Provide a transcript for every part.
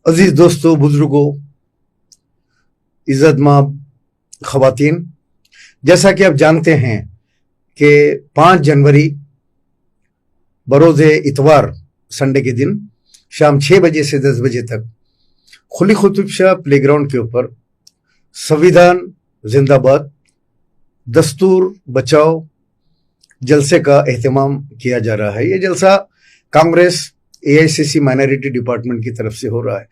अजीज दोस्तों, बुजुर्गों, इज्जतमाब खवातीन, जैसा कि आप जानते हैं कि 5 जनवरी बरोज़े इतवार संडे के दिन शाम 6 बजे से 10 बजे तक खुली कुतुब शाह प्लेग्राउंड के ऊपर संविधान जिंदाबाद, दस्तूर बचाओ जलसे का एहतमाम किया जा रहा है। ये जलसा कांग्रेस AICC माइनॉरिटी डिपार्टमेंट की तरफ से हो रहा है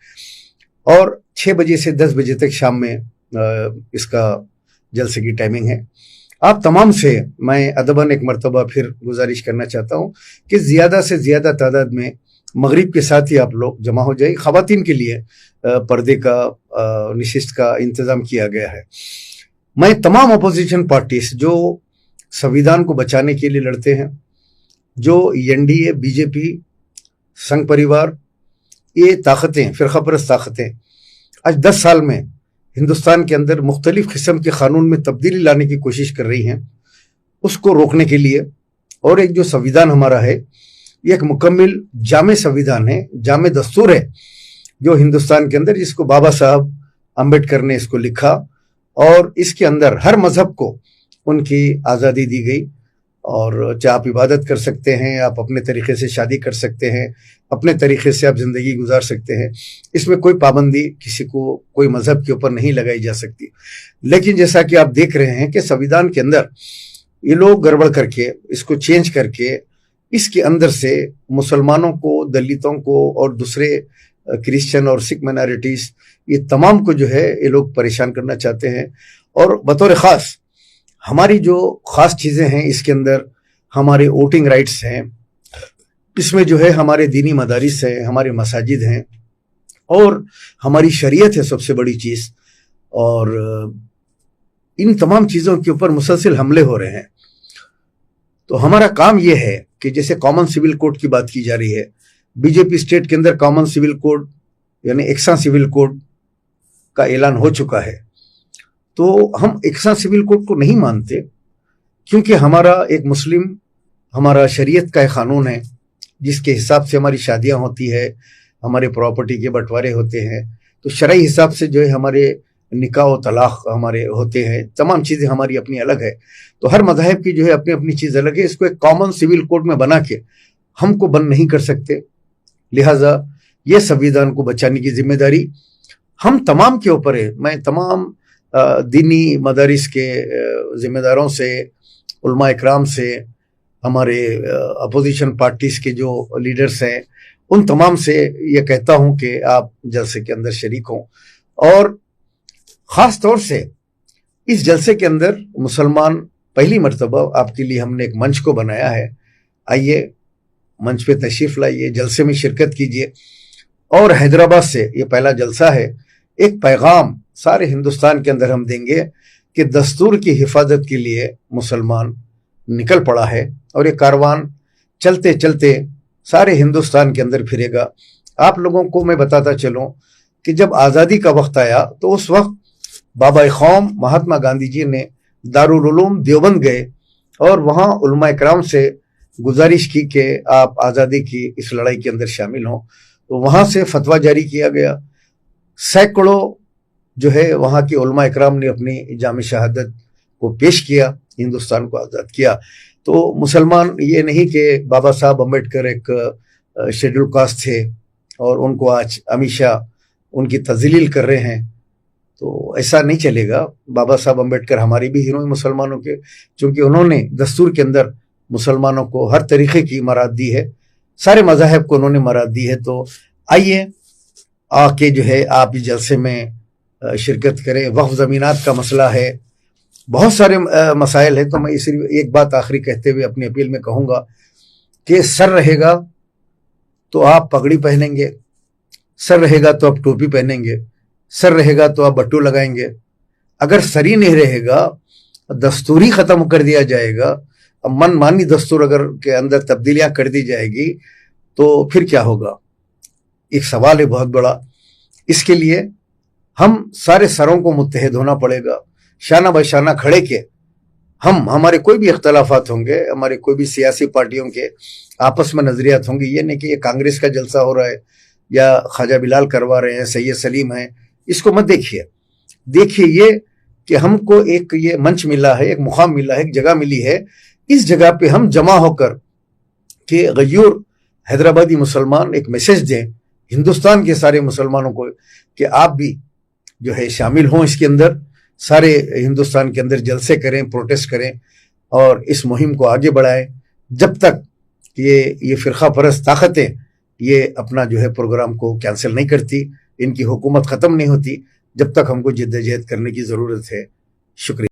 और 6 बजे से 10 बजे तक शाम में इसका जलसे की टाइमिंग है। आप तमाम से मैं अदबन एक मर्तबा फिर गुजारिश करना चाहता हूँ कि ज़्यादा से ज़्यादा तादाद में मगरिब के साथ ही आप लोग जमा हो जाए। ख़वातीन के लिए पर्दे का निशिस्त का इंतज़ाम किया गया है। मैं तमाम अपोजिशन पार्टीज जो संविधान को बचाने के लिए लड़ते हैं, जो NDA, BJP, संघ परिवार, ये ताकतें, फ़िरक़ा परस्त ताकतें आज 10 साल में हिंदुस्तान के अंदर मुख्तलिफ किस्म के कानून में तब्दीली लाने की कोशिश कर रही हैं, उसको रोकने के लिए। और एक जो संविधान हमारा है, ये एक मुकम्मल जामे संविधान है, जामे दस्तूर है जो हिंदुस्तान के अंदर, जिसको बाबा साहब अम्बेडकर ने इसको लिखा और इसके अंदर हर मजहब को उनकी आज़ादी दी गई। और चाहे आप इबादत कर सकते हैं, आप अपने तरीके से शादी कर सकते हैं, अपने तरीके से आप ज़िंदगी गुजार सकते हैं, इसमें कोई पाबंदी किसी को कोई मज़हब के ऊपर नहीं लगाई जा सकती। लेकिन जैसा कि आप देख रहे हैं कि संविधान के अंदर ये लोग गड़बड़ करके, इसको चेंज करके, इसके अंदर से मुसलमानों को, दलितों को और दूसरे क्रिश्चियन और सिख माइनॉरिटीज़, ये तमाम को जो है ये लोग परेशान करना चाहते हैं। और बतौर ख़ास हमारी जो ख़ास चीज़ें हैं, इसके अंदर हमारे वोटिंग राइट्स हैं, इसमें जो है हमारे दीनी मदारिस हैं, हमारे मसाजिद हैं और हमारी शरीयत है सबसे बड़ी चीज़। और इन तमाम चीज़ों के ऊपर मुसलसल हमले हो रहे हैं। तो हमारा काम ये है कि जैसे कॉमन सिविल कोड की बात की जा रही है, BJP स्टेट के अंदर कॉमन सिविल कोड यानी एक्सा सिविल कोड का ऐलान हो चुका है। तो हम एक्सा सिविल कोड को नहीं मानते, क्योंकि हमारा एक मुस्लिम, हमारा शरीयत का एक कानून है जिसके हिसाब से हमारी शादियां होती है, हमारे प्रॉपर्टी के बंटवारे होते हैं। तो शरई हिसाब से जो है हमारे निकाह और तलाक हमारे होते हैं, तमाम चीज़ें हमारी अपनी अलग है। तो हर मज़हब की जो है अपनी अपनी चीज़ अलग है। इसको एक कॉमन सिविल कोड में बना के हमको बंद नहीं कर सकते। लिहाजा ये संविधान को बचाने की जिम्मेदारी हम तमाम के ऊपर है। मैं तमाम दीनी मदारिस के ज़िम्मेदारों से, उलमा इकराम से, हमारे अपोजिशन पार्टीज़ के जो लीडर्स हैं, उन तमाम से ये कहता हूँ कि आप जलसे के अंदर शरीक हों। और ख़ास तौर से इस जलसे के अंदर मुसलमान, पहली मर्तबा आपके लिए हमने एक मंच को बनाया है। आइए, मंच पे तशरीफ़ लाइए, जलसे में शिरकत कीजिए। और हैदराबाद से ये पहला जलसा है। एक पैगाम सारे हिंदुस्तान के अंदर हम देंगे कि दस्तूर की हिफाजत के लिए मुसलमान निकल पड़ा है और ये कारवान चलते चलते सारे हिंदुस्तान के अंदर फिरेगा। आप लोगों को मैं बताता चलूं कि जब आज़ादी का वक्त आया तो उस वक्त बाबा कौम महात्मा गांधी जी ने दारुल उलूम देवबंद गए और वहाँ उलमा इकराम से गुजारिश की कि आप आज़ादी की इस लड़ाई के अंदर शामिल हों। तो वहाँ से फतवा जारी किया गया। सैकड़ों जो है वहाँ के उलमा इकराम ने अपनी जाम शहादत को पेश किया, हिंदुस्तान को आज़ाद किया। तो मुसलमान ये नहीं कि बाबा साहब अम्बेडकर एक शेड्यूल कास्ट थे और उनको आज अमित शाह उनकी तज़लील कर रहे हैं, तो ऐसा नहीं चलेगा। बाबा साहब अम्बेडकर हमारे भी हीरो हैं मुसलमानों के, क्योंकि उन्होंने दस्तूर के अंदर मुसलमानों को हर तरीके की मराद दी है, सारे मज़ाहब को उन्होंने मराद दी है। तो आइए आके जो है आप इस जलसे में शिरकत करें। वक्फ ज़मीनात का मसला है, बहुत सारे मसाइल हैं। तो मैं इस एक बात आखिरी कहते हुए अपनी अपील में कहूँगा कि सर रहेगा तो आप पगड़ी पहनेंगे, सर रहेगा तो आप टोपी पहनेंगे, सर रहेगा तो आप बट्टू लगाएंगे। अगर सर ही नहीं रहेगा, दस्तूर ही ख़त्म कर दिया जाएगा, मनमानी दस्तूर अगर के अंदर तब्दीलियाँ कर दी जाएगी तो फिर क्या होगा? एक सवाल है बहुत बड़ा। इसके लिए हम सारे सरों को मुत्तहिद होना पड़ेगा, शाना बशाना खड़े के हम, हमारे कोई भी इख्तलाफात होंगे, हमारे कोई भी सियासी पार्टियों के आपस में नजरियात होंगे। ये नहीं कि ये कांग्रेस का जलसा हो रहा है, یا خواجہ بلال کروا رہے ہیں، سید سلیم ہیں، اس کو مت دیکھیے. دیکھیے یہ کہ ہم کو ایک یہ منچ ملا ہے، ایک مقام ملا ہے، ایک جگہ ملی ہے. اس جگہ پہ ہم جمع ہو کر کہ غیور حیدرآبادی مسلمان ایک میسج دیں ہندوستان کے سارے مسلمانوں کو کہ آپ بھی جو ہے شامل ہوں اس کے اندر، سارے ہندوستان کے اندر جلسے کریں، پروٹیسٹ کریں اور اس مہم کو آگے بڑھائیں. جب تک یہ فرقہ پرست طاقتیں یہ اپنا جو ہے پروگرام کو کینسل نہیں کرتی، ان کی حکومت ختم نہیں ہوتی، جب تک ہم کو جدوجہد کرنے کی ضرورت ہے. شکریہ.